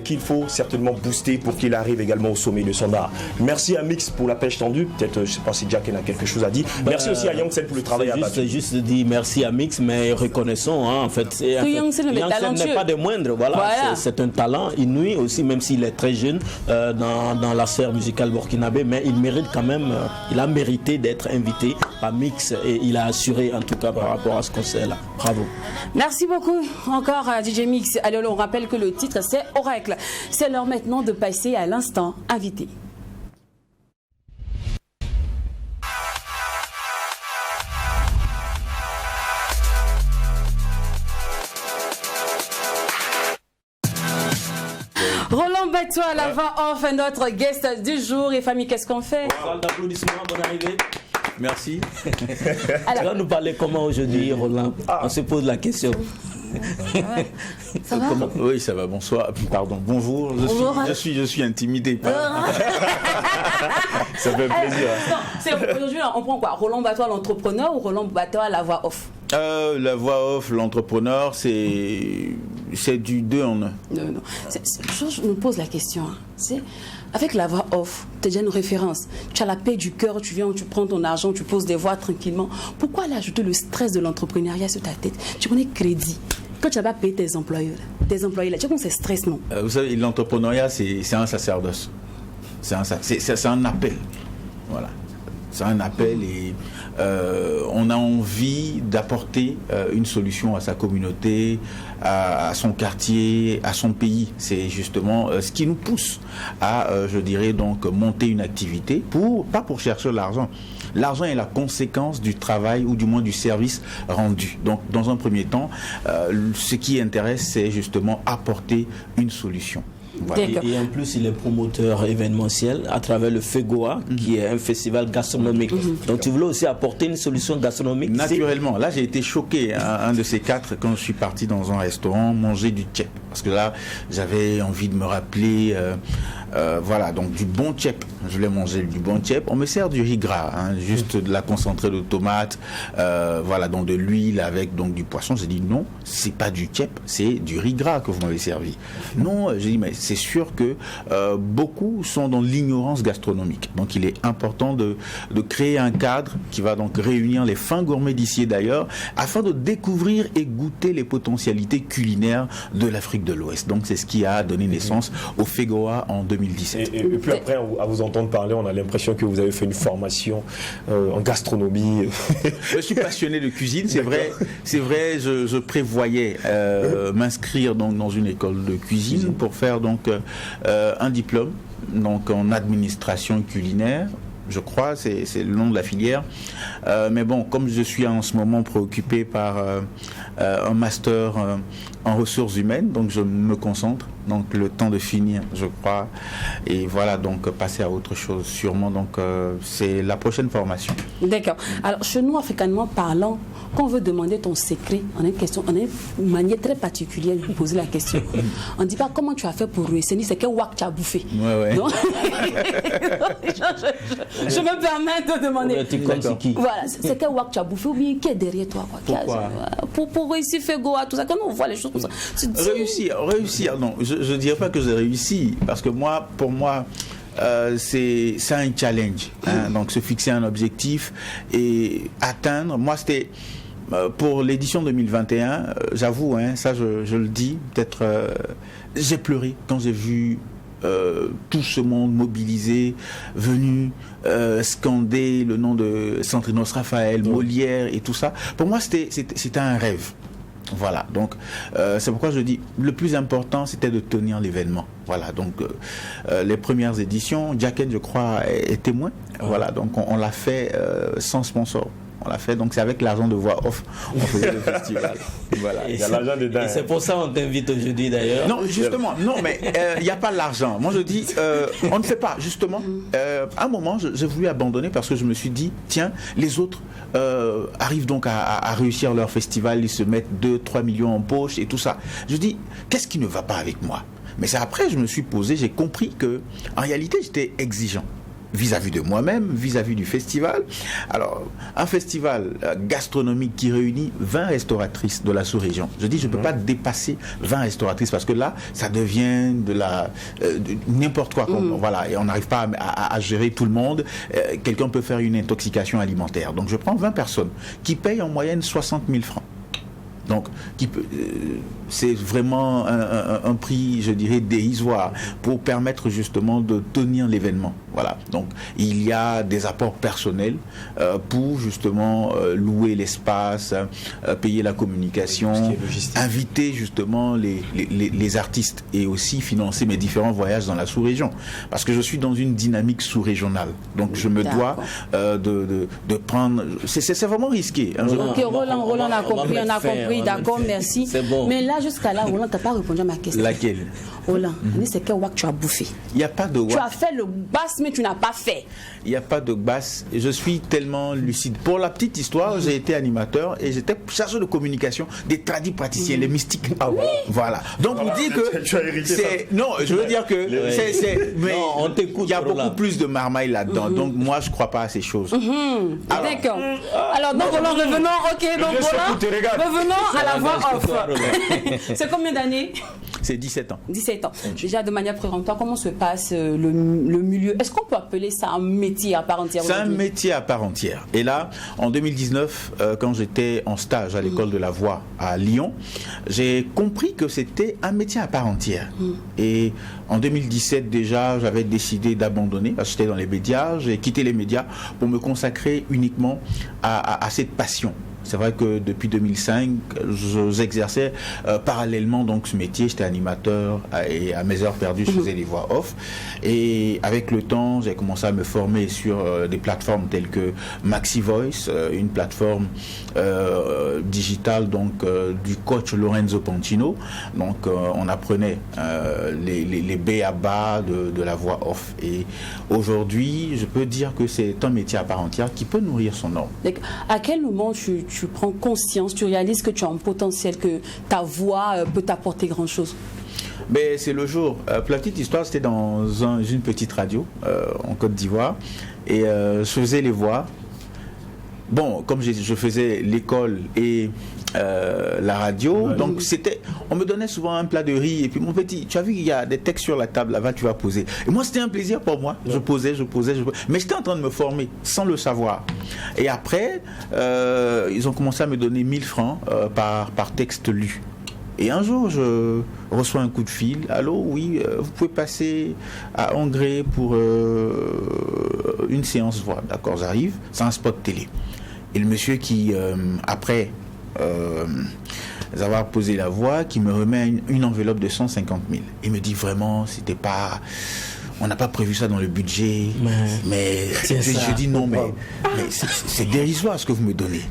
qu'il faut certainement booster pour qu'il arrive également au sommet de son art. Merci à Mix pour la pêche tendue. Peut-être, je ne sais pas si Jack a quelque chose à dire. Merci aussi à Youngsen pour le travail abattu. C'est juste dire merci à Mix, mais reconnaissons, en fait, Youngsen n'est pas des moindres. Voilà. C'est un talent inouï aussi, même s'il est très jeune dans la sphère musicale burkinabé, mais il mérite quand même, il a mérité d'être invité par Mix et il a assuré en tout cas par rapport à ce concert-là. Bravo. Merci beaucoup encore à DJ Mix. Alors on rappelle que le titre c'est Oracle. C'est l'heure maintenant de passer à l'instant invité. Roland Bateau à la voix off, notre guest du jour. Et famille, qu'est-ce qu'on fait? Salle d'applaudissements, bonne arrivée. Merci. Alors, tu vas nous parler comment aujourd'hui, Roland? On se pose la question. Ça va? Oui, ça va. Bonsoir. Pardon. Bonjour. Je suis intimidé. Ça fait plaisir. Aujourd'hui, on prend quoi? Roland Bateau l'entrepreneur ou Roland Bateau à la voix off? La voix off, l'entrepreneur, c'est du 2 en 1. Non. Je me pose la question. Avec la voix off, tu as déjà une référence. Tu as la paix du cœur, tu viens, tu prends ton argent, tu poses des voix tranquillement. Pourquoi aller ajouter le stress de l'entrepreneuriat sur ta tête? Tu connais crédit. Quand tu n'as pas payé tes employés là, tu connais c'est stress, non? Vous savez, l'entrepreneuriat, c'est un sacerdoce. C'est un appel. Voilà. C'est un appel et on a envie d'apporter une solution à sa communauté, à son quartier, à son pays. C'est justement ce qui nous pousse à, je dirais donc, monter une activité, pas pour chercher l'argent. L'argent est la conséquence du travail ou du moins du service rendu. Donc, dans un premier temps, ce qui intéresse, c'est justement apporter une solution. Voilà. Et en plus, il est promoteur événementiel à travers le FEGOA, qui est un festival gastronomique. Donc, tu voulais aussi apporter une solution gastronomique? Naturellement. Là, j'ai été choqué, un de ces 4, quand je suis parti dans un restaurant manger du tchèp. Parce que là, j'avais envie de me rappeler, voilà, donc du bon tchèp. Je voulais manger du bon tchèp. On me sert du riz gras, juste de la concentrée de tomates, voilà, donc de l'huile avec donc du poisson. J'ai dit non, c'est pas du tchèp, c'est du riz gras que vous m'avez servi. Non, j'ai dit mais c'est sûr que beaucoup sont dans l'ignorance gastronomique. Donc il est important de créer un cadre qui va donc réunir les fins gourmets d'ici et d'ailleurs afin de découvrir et goûter les potentialités culinaires de l'Afrique de l'Ouest. Donc c'est ce qui a donné naissance au FEGOA en 2017. Et puis après, à vous entendre parler, on a l'impression que vous avez fait une formation en gastronomie. Je suis passionné de cuisine, c'est vrai, je prévoyais m'inscrire donc dans une école de cuisine pour faire donc un diplôme donc en administration culinaire. Je crois, c'est le nom de la filière. Mais bon, comme je suis en ce moment préoccupé par un master en ressources humaines, donc je me concentre. Donc le temps de finir, je crois. Et voilà, donc passer à autre chose, sûrement. Donc c'est la prochaine formation. D'accord. Alors, chez nous, africanement parlant, quand on veut demander ton secret, on a une manière très particulière de poser la question. On ne dit pas comment tu as fait pour réussir, c'est quel wak tu as bouffé. Ouais. Donc, je me permets de demander. Voilà, c'est quel wak tu as bouffé ou bien qui est derrière toi. Pour réussir, FEGOA, tout ça. Comment on voit les choses comme ça? Réussir, non. Je ne dirais pas que j'ai réussi, parce que pour moi, c'est un challenge. Donc, se fixer un objectif et atteindre. Moi, c'était pour l'édition 2021, j'avoue, ça je le dis, peut-être, j'ai pleuré quand j'ai vu tout ce monde mobilisé, venu scander le nom de Centrinos Raphaël, Molière et tout ça. Pour moi, c'était un rêve. Voilà, donc c'est pourquoi je dis le plus important c'était de tenir l'événement. Voilà, donc les premières éditions, Jacken je crois est témoin. Voilà, donc on l'a fait sans sponsor. On l'a fait, donc c'est avec l'argent de voix off on faisait le festival. Voilà. Il y a l'argent dedans. Et c'est pour ça qu'on t'invite aujourd'hui d'ailleurs. Non, justement, non, mais il n'y a pas l'argent. Moi je dis, on ne fait pas, justement. À un moment, j'ai voulu abandonner parce que je me suis dit, tiens, les autres arrivent donc à réussir leur festival, ils se mettent 2-3 millions en poche et tout ça. Je dis, qu'est-ce qui ne va pas avec moi? Mais c'est après, je me suis posé, j'ai compris que en réalité, j'étais exigeant. vis-à-vis de moi-même, vis-à-vis du festival. Alors, un festival gastronomique qui réunit 20 restauratrices de la sous-région. Je dis, je ne peux pas dépasser 20 restauratrices parce que là, ça devient de n'importe quoi. Voilà, et on n'arrive pas à gérer tout le monde. Quelqu'un peut faire une intoxication alimentaire. Donc, je prends 20 personnes qui payent en moyenne 60 000 francs. Donc, c'est vraiment un prix, je dirais, dérisoire pour permettre justement de tenir l'événement. Voilà. Donc, il y a des apports personnels pour justement louer l'espace, payer la communication, inviter justement les artistes et aussi financer mes différents voyages dans la sous-région. Parce que je suis dans une dynamique sous-régionale. Donc, je me dois de prendre... C'est vraiment risqué. Hein, ok, Roland, on a compris. D'accord, merci. Bon. Mais là, jusqu'à là, Roland, tu n'as pas répondu à ma question. Laquelle? Roland, c'est quel wak tu as bouffé? Il n'y a pas de wak. Tu as fait le basse, mais tu n'as pas fait. Il n'y a pas de basse. Je suis tellement lucide. Pour la petite histoire, j'ai été animateur et j'étais chargé de communication des tradis praticiens, les mystiques. Ah, voilà. Donc, vous dites que... Tu as hérité ça. Non, je veux dire que... Mais non, on t'écoute, il y a Roland. beaucoup plus de marmaille là-dedans. Donc, moi, je ne crois pas à ces choses. D'accord. Alors, donc, Roland, revenons. Ok, donc, Roland, revenons à la voix off. C'est combien d'années? C'est 17 ans. 17 ans. Déjà, de manière péremptoire, comment se passe le milieu? Est-ce qu'on peut appeler ça un métier à part entière? C'est un métier à part entière. Et là, en 2019, quand j'étais en stage à l'école de la voix à Lyon, j'ai compris que c'était un métier à part entière. Et en 2017, déjà, j'avais décidé d'abandonner, parce que j'étais dans les médias. J'ai quitté les médias pour me consacrer uniquement à cette passion. C'est vrai que depuis 2005, j'exerçais parallèlement donc ce métier. J'étais animateur et à mes heures perdues, je faisais les voix off. Et avec le temps, j'ai commencé à me former sur des plateformes telles que Maxi Voice, une plateforme digitale donc du coach Lorenzo Pontino. Donc on apprenait les b.a.-ba de la voix off. Et aujourd'hui, je peux dire que c'est un métier à part entière qui peut nourrir son homme. À quel moment tu prends conscience, tu réalises que tu as un potentiel, que ta voix peut t'apporter grand-chose? Mais c'est le jour. Pour la petite histoire, c'était dans une petite radio en Côte d'Ivoire et je faisais les voix. Bon, comme je faisais l'école et la radio, donc on me donnait souvent un plat de riz et puis mon petit, tu as vu qu'il y a des textes sur la table là-bas, tu vas poser. Et moi c'était un plaisir pour moi, je posais, mais j'étais en train de me former sans le savoir. Et après, ils ont commencé à me donner 1000 francs par texte lu. Et un jour, je reçois un coup de fil. Allô, oui, vous pouvez passer à Angré pour une séance voix. D'accord, j'arrive, c'est un spot télé. Et le monsieur qui, après avoir posé la voix, qui me remet une enveloppe de 150 000. Il me dit vraiment, c'était pas... On n'a pas prévu ça dans le budget. Mais je dis non, mais c'est dérisoire ce que vous me donnez.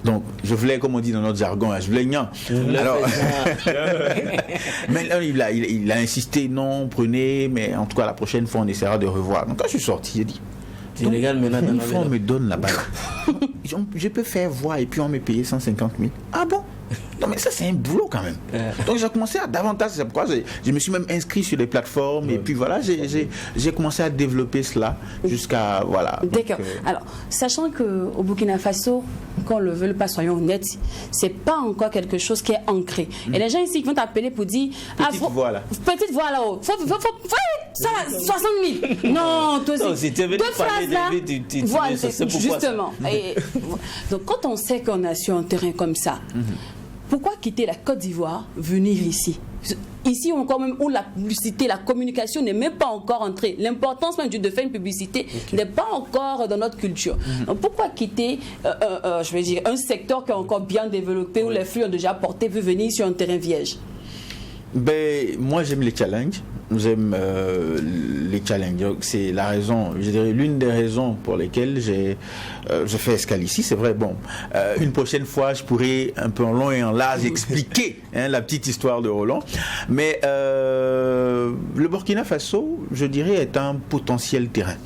Donc, je voulais, comme on dit dans notre jargon, je voulais rien. Alors, mais là, il a insisté, non, prenez, mais en tout cas, la prochaine fois, on essaiera de revoir. Donc, quand je suis sorti, j'ai dit, c'est légal maintenant. Une fois, on me donne là-bas. Je peux faire voix et puis on me paye 150 000. Ah bon? Non, mais ça, c'est un boulot quand même. Donc, j'ai commencé à davantage. C'est pourquoi je me suis même inscrit sur les plateformes. Et puis voilà, j'ai commencé à développer cela jusqu'à. Voilà. D'accord. Alors, sachant qu'au Burkina Faso, qu'on le veut pas, soyons honnêtes, c'est pas encore quelque chose qui est ancré. Et les gens ici qui vont t'appeler pour dire. Petite voix là. Petite voix là-haut. Faut 60 000. Non, toi aussi. Si tu veux parler de voilà, justement. Donc, quand on sait qu'on a sur un terrain comme ça, pourquoi quitter la Côte d'Ivoire, venir ici? Ici, où la publicité, la communication n'est même pas encore entrée. L'importance même de faire une publicité n'est pas encore dans notre culture. Donc, pourquoi quitter, je veux dire, un secteur qui est encore bien développé, où les flux ont déjà porté, veut venir sur un terrain vierge? Ben, moi, j'aime les challenges. J'aime les challenges. C'est la raison, je dirais, l'une des raisons pour lesquelles je fais escale ici. C'est vrai, bon, une prochaine fois, je pourrais un peu en long et en large expliquer la petite histoire de Roland. Mais le Burkina Faso, je dirais, est un potentiel terrain.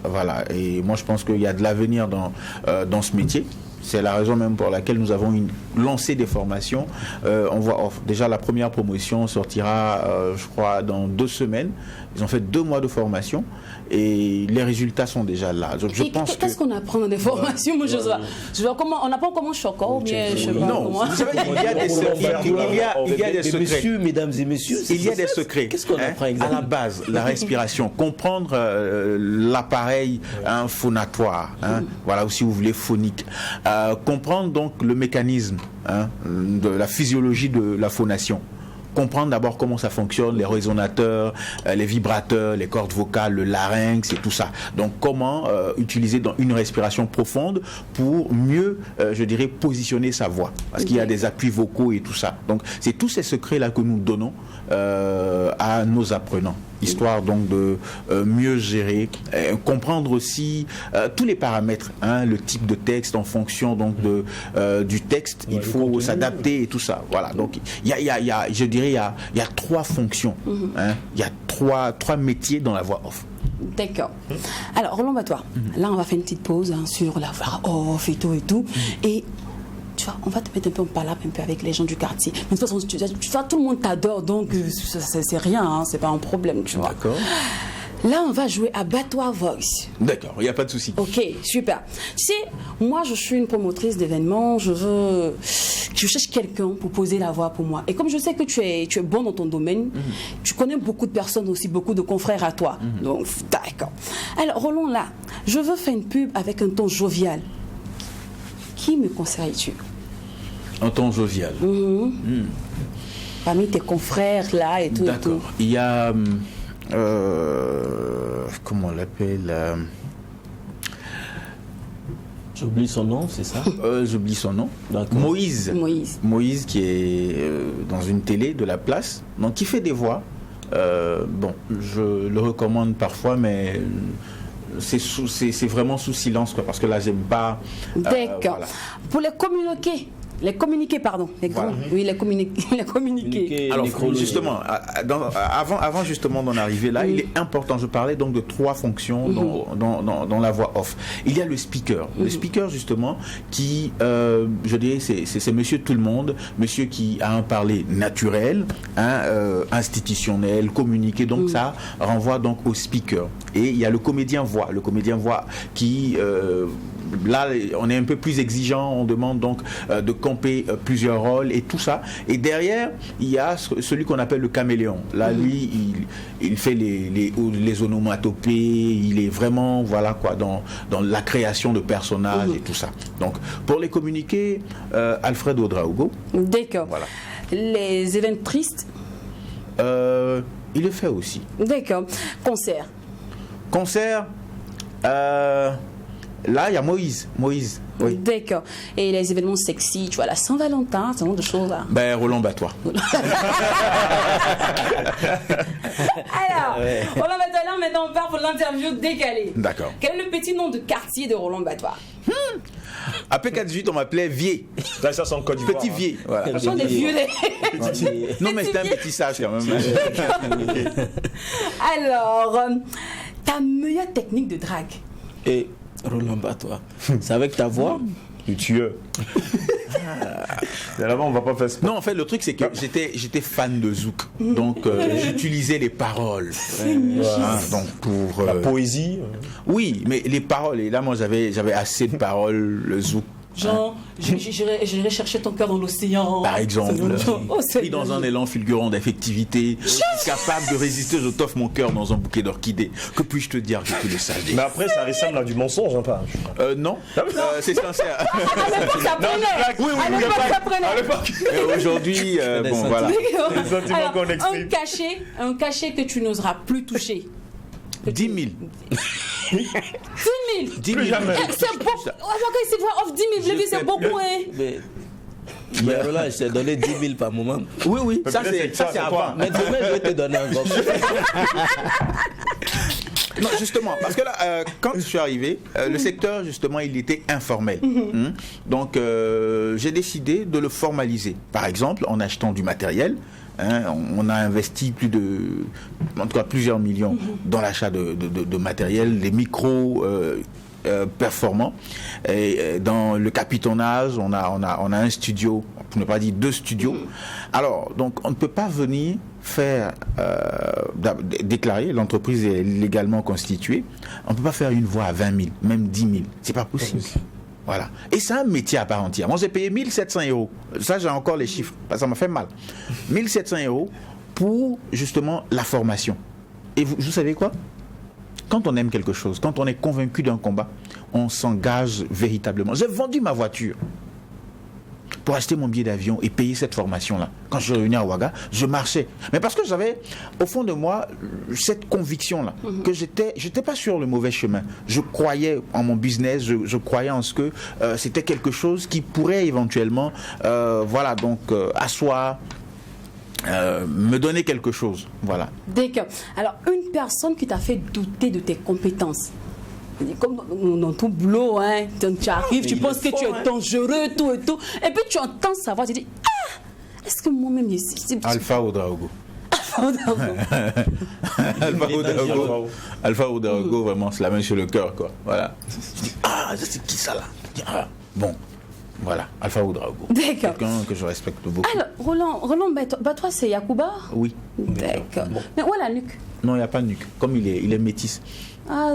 Voilà. Et moi, je pense qu'il y a de l'avenir dans ce métier. C'est la raison même pour laquelle nous avons lancé des formations. On voit déjà la première promotion sortira, je crois, dans 2 semaines. Ils ont fait 2 mois de formation et les résultats sont déjà là. Je pense qu'est-ce qu'on apprend dans des formations? Moi, je sais pas comment, on apprend comment choquant ou bien je sais pas non, comment. vous savez, il y a des secrets. Il y a des secrets. Messieurs, mesdames et messieurs, Il y a des secrets. Qu'est-ce qu'on apprend À exactement? la base, la respiration, comprendre l'appareil phonatoire, voilà, ou si vous voulez phonique, comprendre donc le mécanisme de la physiologie de la phonation. Comprendre d'abord comment ça fonctionne, les résonateurs, les vibrateurs, les cordes vocales, le larynx et tout ça. Donc comment utiliser dans une respiration profonde pour mieux, je dirais, positionner sa voix. Parce qu'il y a des appuis vocaux et tout ça. Donc c'est tous ces secrets-là que nous donnons à nos apprenants. Histoire donc de mieux gérer, comprendre aussi tous les paramètres, le type de texte en fonction donc du texte, il faut s'adapter et tout ça. Voilà, donc il y a, je dirais, il y a 3 fonctions, il y a trois métiers dans la voix off. D'accord. Alors, Roland Batois, là, on va faire une petite pause sur la voix off et tout. Et tu vois, on va te mettre un peu en palabre un peu avec les gens du quartier. Mais de toute façon, tu vois, tout le monde t'adore, donc c'est rien, c'est pas un problème, tu vois. D'accord. Là, on va jouer à Batois Voice. D'accord, il n'y a pas de souci. Ok, super. Tu sais, moi, je suis une promotrice d'événements. Je cherche quelqu'un pour poser la voix pour moi. Et comme je sais que tu es bon dans ton domaine, tu connais beaucoup de personnes aussi, beaucoup de confrères à toi. Donc, d'accord. Alors, Roland, là, je veux faire une pub avec un ton jovial. Qui me conseilles-tu? Un ton jovial. Parmi tes confrères, là, et tout. D'accord. Il y a... comment on l'appelle J'oublie son nom, c'est ça? J'oublie son nom. D'accord. Moïse qui est dans une télé de la place, donc qui fait des voix. Bon, je le recommande parfois, mais c'est vraiment sous silence, quoi, parce que là, j'aime pas. D'accord. Voilà. Pour les communiquer, pardon. Oui, les communiquer. Alors justement, avant justement d'en arriver là, il est important, je parlais donc de 3 fonctions dans la voix off. Il y a le speaker. Le speaker justement qui, je dirais, c'est monsieur tout le monde, monsieur qui a un parler naturel, institutionnel, communiqué, donc ça renvoie donc au speaker. Et il y a le comédien voix qui... là, on est un peu plus exigeant, on demande donc de camper plusieurs rôles et tout ça. Et derrière, il y a celui qu'on appelle le caméléon. Là, lui, il fait les onomatopées, il est vraiment, voilà quoi, dans la création de personnages et tout ça. Donc, pour les communiquer, Alfred Ouedraogo. D'accord. Voilà. Les événements tristes. Il le fait aussi. D'accord. Concert. Là, il y a Moïse. Oui. D'accord. Et les événements sexy, tu vois, la Saint-Valentin, ce genre de choses là. Ben, Roland Batois. Alors, Roland Batois, là, maintenant on part pour l'interview décalée. D'accord. Quel est le petit nom de quartier de Roland Batois? À P48, on m'appelait Vier. Là, ça, c'est en Côte d'Ivoire. Petit Vier. Voilà. Ce sont des vieux. Non, mais c'était un petit sage quand même. Alors, ta meilleure technique de drague? Et Roland Batois, c'est avec ta voix? Le tueur. Là-bas, on va pas faire ça. Non, en fait, le truc, c'est que j'étais fan de Zouk. Donc, j'utilisais les paroles. Donc, pour... La poésie. Oui, mais les paroles. Et là, moi, j'avais assez de paroles, le Zouk. Genre, j'irai chercher ton cœur dans l'océan. Par exemple, pris dans un élan fulgurant d'affectivité, capable de résister, je t'offre mon cœur dans un bouquet d'orchidées. Que puis-je te dire que tu le saches? Mais après, ça ressemble à du mensonge, pas. Non, c'est sincère. À l'époque, ça prenait. Oui, à l'époque, ça prenait. À l'époque. Aujourd'hui, bon, voilà. Alors, un cachet que tu n'oseras plus toucher. 10 000. 10 000. 10 000. C'est beaucoup. C'est vrai, off 10 000, je l'ai vu, c'est beaucoup, hein. Mais Roland, je t'ai donné 10 000 par moment. Oui, ça c'est avant. Mais demain, je vais te donner encore. Non, justement, parce que là, quand je suis arrivé, le secteur, justement, il était informel. Donc, j'ai décidé de le formaliser. Par exemple, en achetant du matériel. On a investi en tout cas plusieurs millions dans l'achat de matériel, les micros, performant. Et dans le capitonnage, on a un studio, pour ne pas dire 2 studios. Alors, donc, on ne peut pas venir faire déclarer, l'entreprise est légalement constituée, on ne peut pas faire une voix à 20 000, même 10 000. C'est pas possible. Voilà. Et c'est un métier à part entière. Moi, j'ai payé 1 700 €. Ça, j'ai encore les chiffres, parce que ça m'a fait mal. 1 700 € pour, justement, la formation. Et vous savez quoi? Quand on aime quelque chose, quand on est convaincu d'un combat, on s'engage véritablement. J'ai vendu ma voiture pour acheter mon billet d'avion et payer cette formation-là. Quand je suis revenu à Ouaga, je marchais. Mais parce que j'avais, au fond de moi, cette conviction-là, que j'étais pas sur le mauvais chemin. Je croyais en mon business, je croyais en ce que c'était quelque chose qui pourrait éventuellement, asseoir, me donner quelque chose. Voilà. D'accord. Alors, une personne qui t'a fait douter de tes compétences, comme dans tout boulot, hein, tu arrives, tu penses que tu es dangereux, tout et tout, et puis tu entends sa voix, tu dis, est-ce que moi-même ici... Alpha Ouedraogo. Alpha Ouedraogo, vraiment, c'est la main sur le cœur, quoi. Voilà. Je dis, c'est qui ça là? Bon. Voilà, Alpha Ouedraogo. D'accord. Quelqu'un que je respecte beaucoup. Alors, Roland, toi c'est Yacouba? Oui. D'accord. Mais où est la nuque? Non, il n'y a pas de nuque. Comme il est métis. Ah,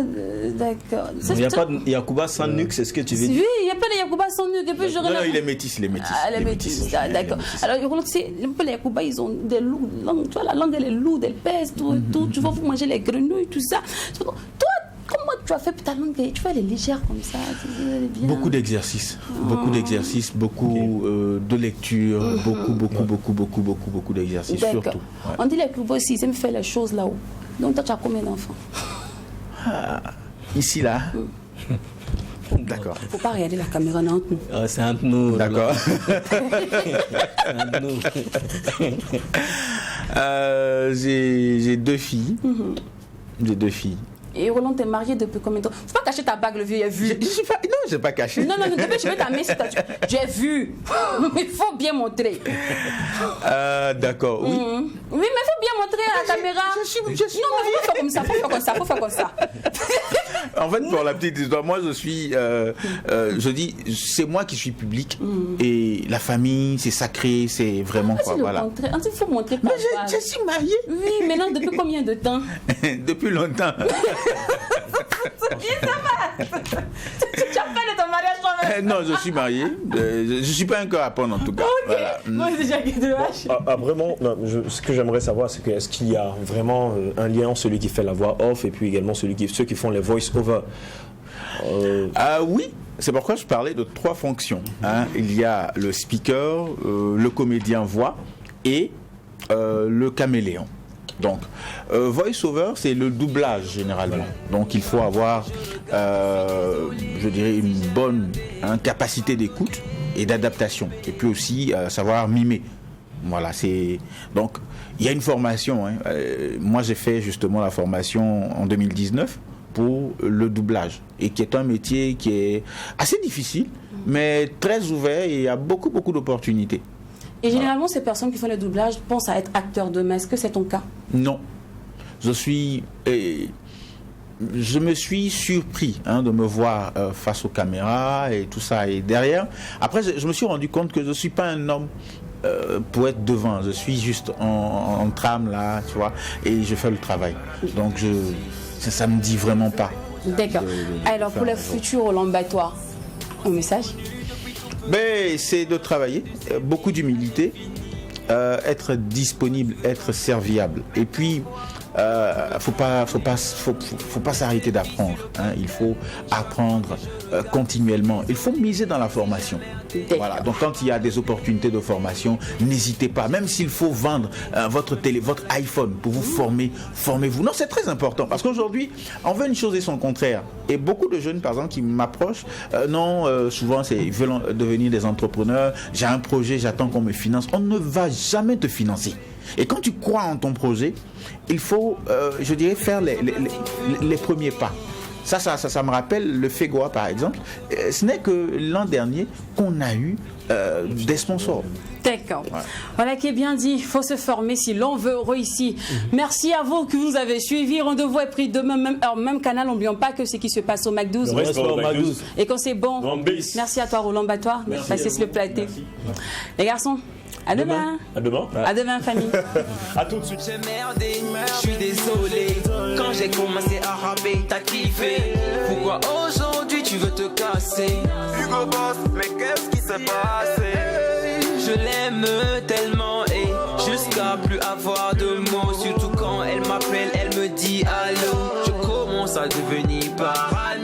d'accord. Il n'y a pas de Yacouba sans nuque, c'est ce que tu veux dire? Oui, il n'y a pas de Yacouba sans nuque. Non, il est métis, Ah, il est métis, d'accord. Alors, Roland, tu sais, les Yacouba, ils ont des loups. Tu vois, la langue, elle est lourde, elle pèse, tout. Tu vas manger les grenouilles, tout ça. Toi, comment tu as fait pour ta langue? Tu vois, elle est légère comme ça. Beaucoup d'exercices. Beaucoup d'exercices, beaucoup de lecture, beaucoup d'exercices, surtout. Ouais. On dit les Yacouba aussi, ils aiment faire les choses là-haut. Donc, toi, tu as combien d'enfants? Ici, là. D'accord. Il ne faut pas regarder la caméra, non, entre nous. C'est entre nous. D'accord. J'ai 2 filles. J'ai 2 filles. Et Roland, t'es marié depuis combien de temps? Faut pas cacher ta bague, le vieux, il a vu. Non, j'ai pas caché. Non, depuis je vais ta main sur ta... J'ai vu. Il faut bien montrer. D'accord, oui. Oui, mais il faut bien montrer à la caméra. Je suis non, mais faut faire comme ça. En fait, pour la petite histoire, moi, je dis, c'est moi qui suis public. Et la famille, c'est sacré, c'est vraiment quoi, voilà. Il faut montrer. Mais je suis marié. Oui, maintenant, depuis combien de temps? Depuis longtemps. Tu as fait de ton mariage toi-même? Non, je suis marié. Je suis pas encore à prendre en tout cas. Ok. Voilà. Moi, j'ai déjà guidé Vraiment, ce que j'aimerais savoir, c'est est-ce qu'il y a vraiment un lien entre celui qui fait la voix off et puis également ceux qui font les voice-over? Oui. C'est pourquoi je parlais de 3 fonctions. Il y a le speaker, le comédien voix et le caméléon. Donc, voice-over, c'est le doublage généralement. Donc, il faut avoir, je dirais, une bonne capacité d'écoute et d'adaptation. Et puis aussi, savoir mimer. Voilà, c'est... Donc, il y a une formation. Moi, j'ai fait justement la formation en 2019 pour le doublage. Et qui est un métier qui est assez difficile, mais très ouvert et il y a beaucoup d'opportunités. Et généralement, ces personnes qui font le doublage pensent à être acteurs d'eux-mêmes. Est-ce que c'est ton cas? Non. Je me suis surpris de me voir face aux caméras et tout ça. Et derrière, après, je me suis rendu compte que je ne suis pas un homme pour être devant. Je suis juste en trame, là, tu vois, et je fais le travail. Donc, ça ne me dit vraiment pas. D'accord. Alors, pour le futur Roland Batois, un message? C'est de travailler, beaucoup d'humilité, être disponible, être serviable. Et puis, faut pas s'arrêter d'apprendre. Il faut apprendre continuellement. Il faut miser dans la formation. Voilà. Donc quand il y a des opportunités de formation, n'hésitez pas. Même s'il faut vendre votre iPhone pour vous former, formez-vous. Non, c'est très important parce qu'aujourd'hui, on veut une chose et son contraire. Et beaucoup de jeunes, par exemple, qui m'approchent, souvent, ils veulent devenir des entrepreneurs. J'ai un projet, j'attends qu'on me finance. On ne va jamais te financer. Et quand tu crois en ton projet, il faut, je dirais, faire les premiers pas. Ça me rappelle le FEGOA, par exemple. Ce n'est que l'an dernier qu'on a eu des sponsors. D'accord. Voilà qui est bien dit. Il faut se former si l'on veut réussir. Merci à vous que vous avez suivi. Rendez-vous est pris demain, même heure, même canal. N'oublions pas que ce qui se passe au MAC12. Et quand c'est bon. Merci à toi, Roland Batois. Merci le platé. Les garçons, à demain. À demain. À demain, famille. À tout de suite. J'ai merdé, je suis désolé. Quand j'ai commencé à rapper, t'as kiffé. Pourquoi aujourd'hui tu veux te casser? Hugo Boss, mais qu'est-ce qui s'est passé? Je l'aime tellement et jusqu'à plus avoir de mots. Surtout quand elle m'appelle, elle me dit allô. Je commence à devenir parano.